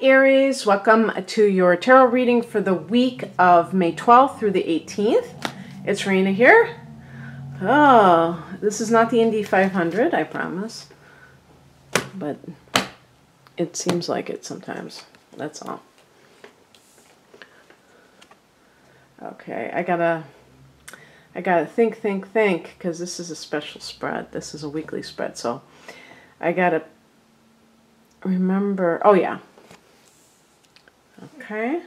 Aries, welcome to your tarot reading for the week of May 12th through the 18th. It's Rena here. Oh, this is not the Indy 500, I promise. But it seems like it sometimes. That's all. Okay, I gotta think, because this is a special spread. This is a weekly spread, so I gotta remember. Oh, yeah. Okay.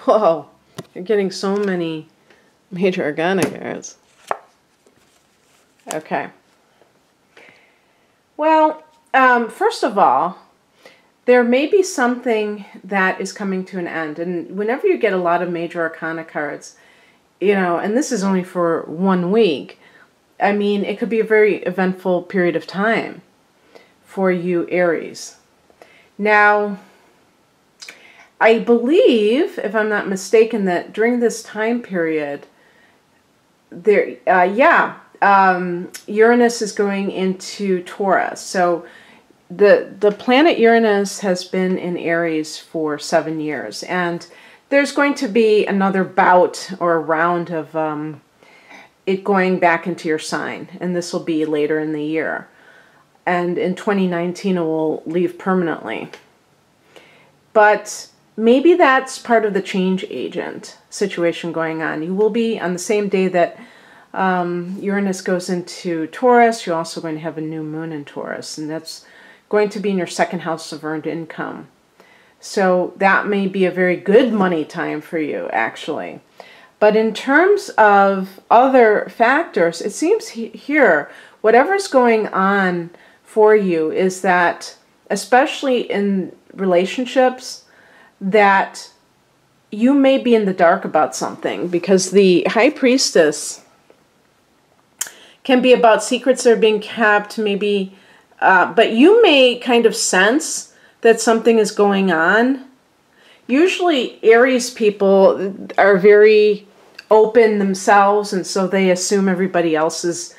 Whoa, you're getting so many major arcana cards. Okay. Well, first of all, there may be something that is coming to an end. And whenever you get a lot of major arcana cards, you know, and this is only for 1 week, I mean, it could be a very eventful period of time for you, Aries. Now, I believe, if I'm not mistaken, that during this time period, Uranus is going into Taurus. So the planet Uranus has been in Aries for 7 years, and there's going to be another bout or a round of it going back into your sign, and this will be later in the year. And in 2019, it will leave permanently. But maybe that's part of the change agent situation going on. You will be, on the same day that Uranus goes into Taurus, you're also going to have a new moon in Taurus, and that's going to be in your second house of earned income. So that may be a very good money time for you, actually. But in terms of other factors, it seems here, whatever's going on for you is that, especially in relationships, that you may be in the dark about something, because the High Priestess can be about secrets that are being kept, maybe, but you may kind of sense that something is going on. Usually Aries people are very open themselves, and so they assume everybody else is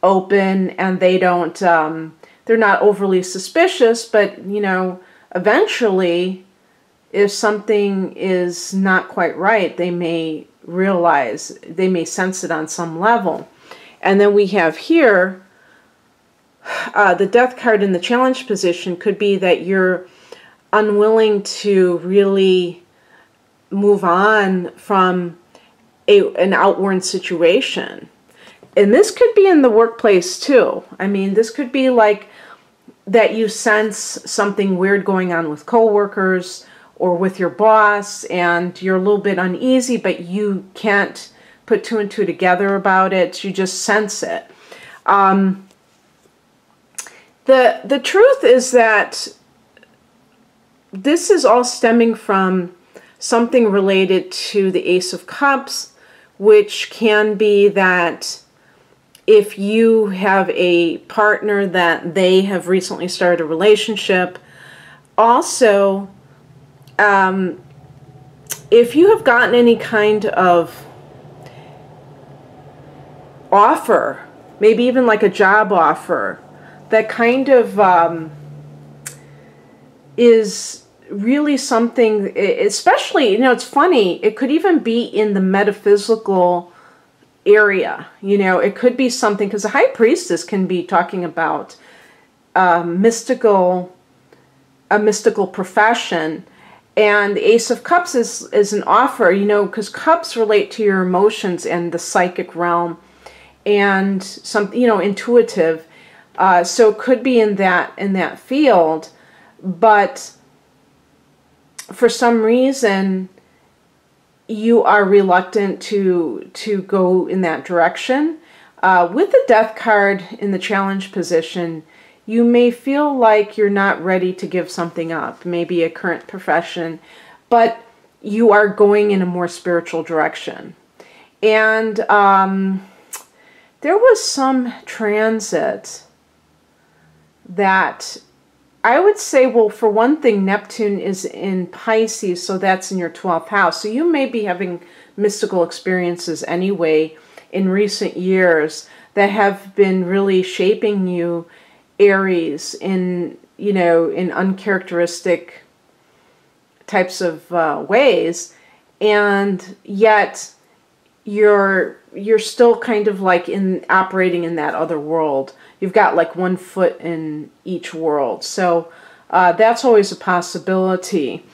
open, and they don't, they're not overly suspicious, but, you know, eventually, if something is not quite right, they may realize, they may sense it on some level. And then we have here, the Death card in the challenge position could be that you're unwilling to really move on from an outworn situation. And this could be in the workplace too. I mean, this could be like that you sense something weird going on with coworkers or with your boss, and you're a little bit uneasy, but you can't put 2 and 2 together about it. You just sense it. The truth is that this is all stemming from something related to the Ace of Cups, which can be that if you have a partner that they have recently started a relationship. Also, if you have gotten any kind of offer, maybe even like a job offer, that kind of is really something, especially, you know, it's funny, it could even be in the metaphysical area. You know, it could be something, because the High Priestess can be talking about a mystical profession. And the Ace of Cups is an offer, you know, because cups relate to your emotions and the psychic realm and some, you know, intuitive. So it could be in that field, but for some reason you are reluctant to go in that direction. With the Death card in the challenge position, you may feel like you're not ready to give something up, maybe a current profession, but you are going in a more spiritual direction. And there was some transit that I would say, well, for one thing, Neptune is in Pisces, so that's in your 12th house. So you may be having mystical experiences anyway in recent years that have been really shaping you, Aries, in, you know, in uncharacteristic types of ways, and yet you're still kind of like operating in that other world. You've got like one foot in each world, so that's always a possibility.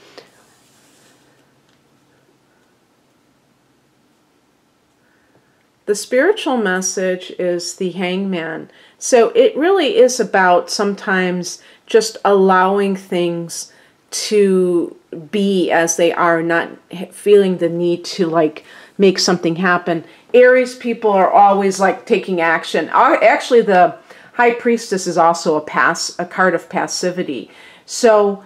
The spiritual message is the Hangman. So it really is about sometimes just allowing things to be as they are, not feeling the need to like make something happen. Aries people are always like taking action. Actually, the High Priestess is also a card of passivity. So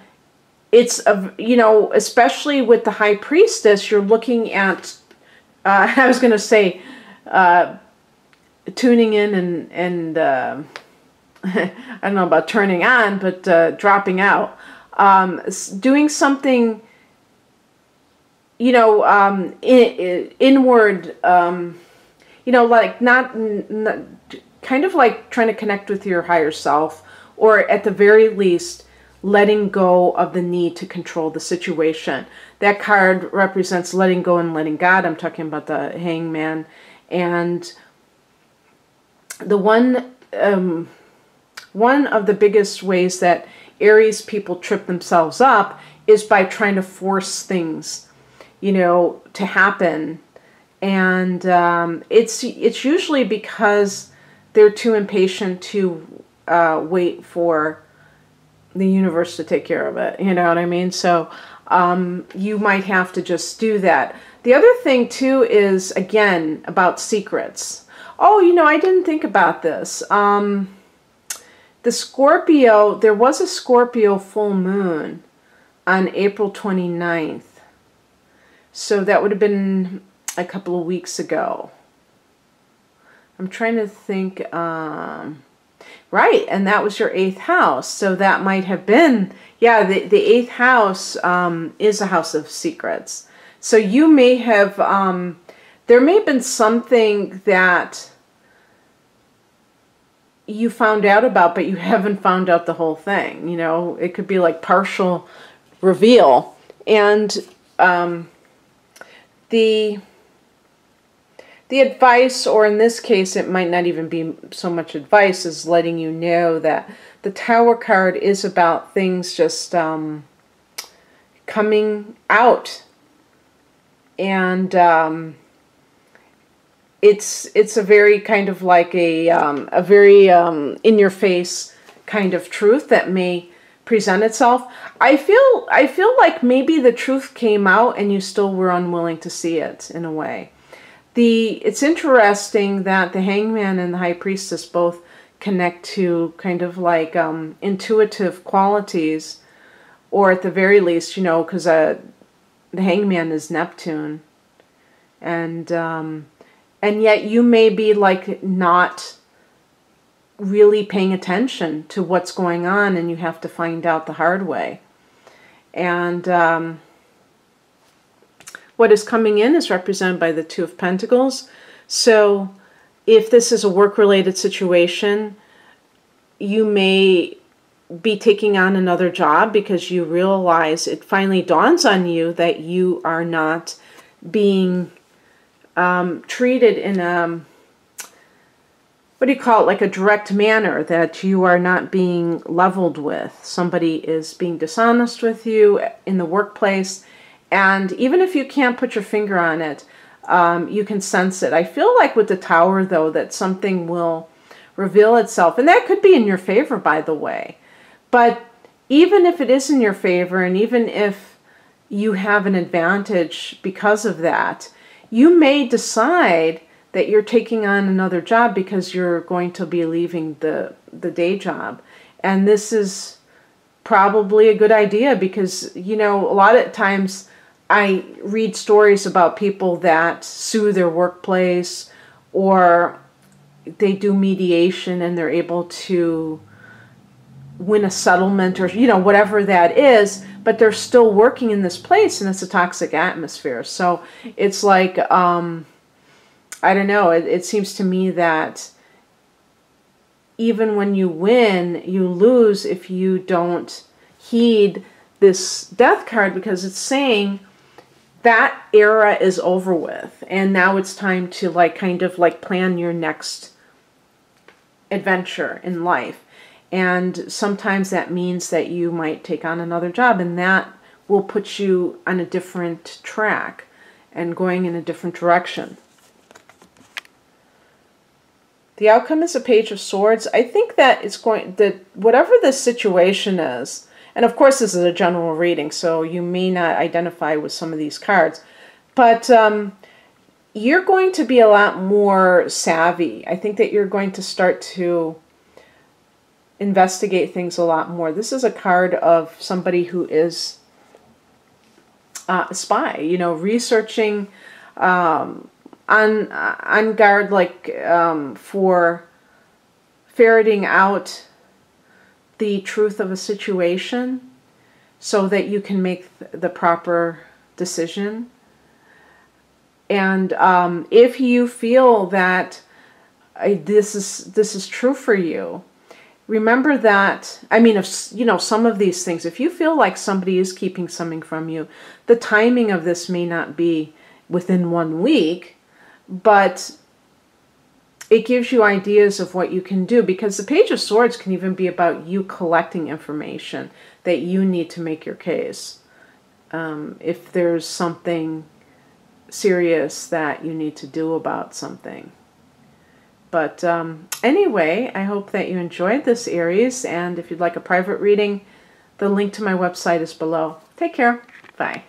it's, you know, especially with the High Priestess, you're looking at, I was going to say, tuning in and I don't know about turning on, but dropping out. Doing something, you know, inward, you know, like not kind of like trying to connect with your higher self, or at the very least, letting go of the need to control the situation. That card represents letting go and letting God. I'm talking about the Hangman. And the one of the biggest ways that Aries people trip themselves up is by trying to force things, you know, to happen. And it's usually because they're too impatient to wait for the universe to take care of it. You know what I mean? So you might have to just do that. The other thing, too, is, again, about secrets. Oh, you know, I didn't think about this. The Scorpio, there was a Scorpio full moon on April 29th. So that would have been a couple of weeks ago. I'm trying to think. Right, and that was your 8th house. So that might have been, yeah, the 8th house is a house of secrets. So you may have, there may have been something that you found out about, but you haven't found out the whole thing. You know, it could be like partial reveal. And the advice, or in this case, it might not even be so much advice, is letting you know that the Tower card is about things just coming out. And it's a very kind of like a very in-your-face kind of truth that may present itself. I feel like maybe the truth came out and you still were unwilling to see it in a way. It's interesting that the Hangman and the High Priestess both connect to kind of like intuitive qualities, or at the very least, you know, because the Hangman is Neptune, and yet you may be like not really paying attention to what's going on, and you have to find out the hard way. And what is coming in is represented by the Two of Pentacles. So if this is a work-related situation, you may be taking on another job because you realize, it finally dawns on you that you are not being treated in a, what do you call it, like a direct manner, that you are not being leveled with. Somebody is being dishonest with you in the workplace. And even if you can't put your finger on it, you can sense it. I feel like with the Tower, though, that something will reveal itself. And that could be in your favor, by the way. But even if it is in your favor, and even if you have an advantage because of that, you may decide that you're taking on another job because you're going to be leaving the day job. And this is probably a good idea because, you know, a lot of times I read stories about people that sue their workplace, or they do mediation and they're able to win a settlement, or, you know, whatever that is, but they're still working in this place and it's a toxic atmosphere. So it's like, I don't know, it seems to me that even when you win, you lose if you don't heed this death card, because it's saying that era is over with and now it's time to like kind of like plan your next adventure in life. And sometimes that means that you might take on another job, and that will put you on a different track and going in a different direction. The outcome is a Page of Swords. I think that it's going, that whatever the situation is, and of course this is a general reading, so you may not identify with some of these cards, but you're going to be a lot more savvy. I think that you're going to start to investigate things a lot more. This is a card of somebody who is a spy, you know, researching, on guard, like for ferreting out the truth of a situation so that you can make the proper decision. And if you feel that this is true for you, remember that, I mean, if, you know, some of these things, if you feel like somebody is keeping something from you, the timing of this may not be within 1 week, but it gives you ideas of what you can do, because the Page of Swords can even be about you collecting information that you need to make your case. If there's something serious that you need to do about something. But anyway, I hope that you enjoyed this, Aries, and if you'd like a private reading, the link to my website is below. Take care. Bye.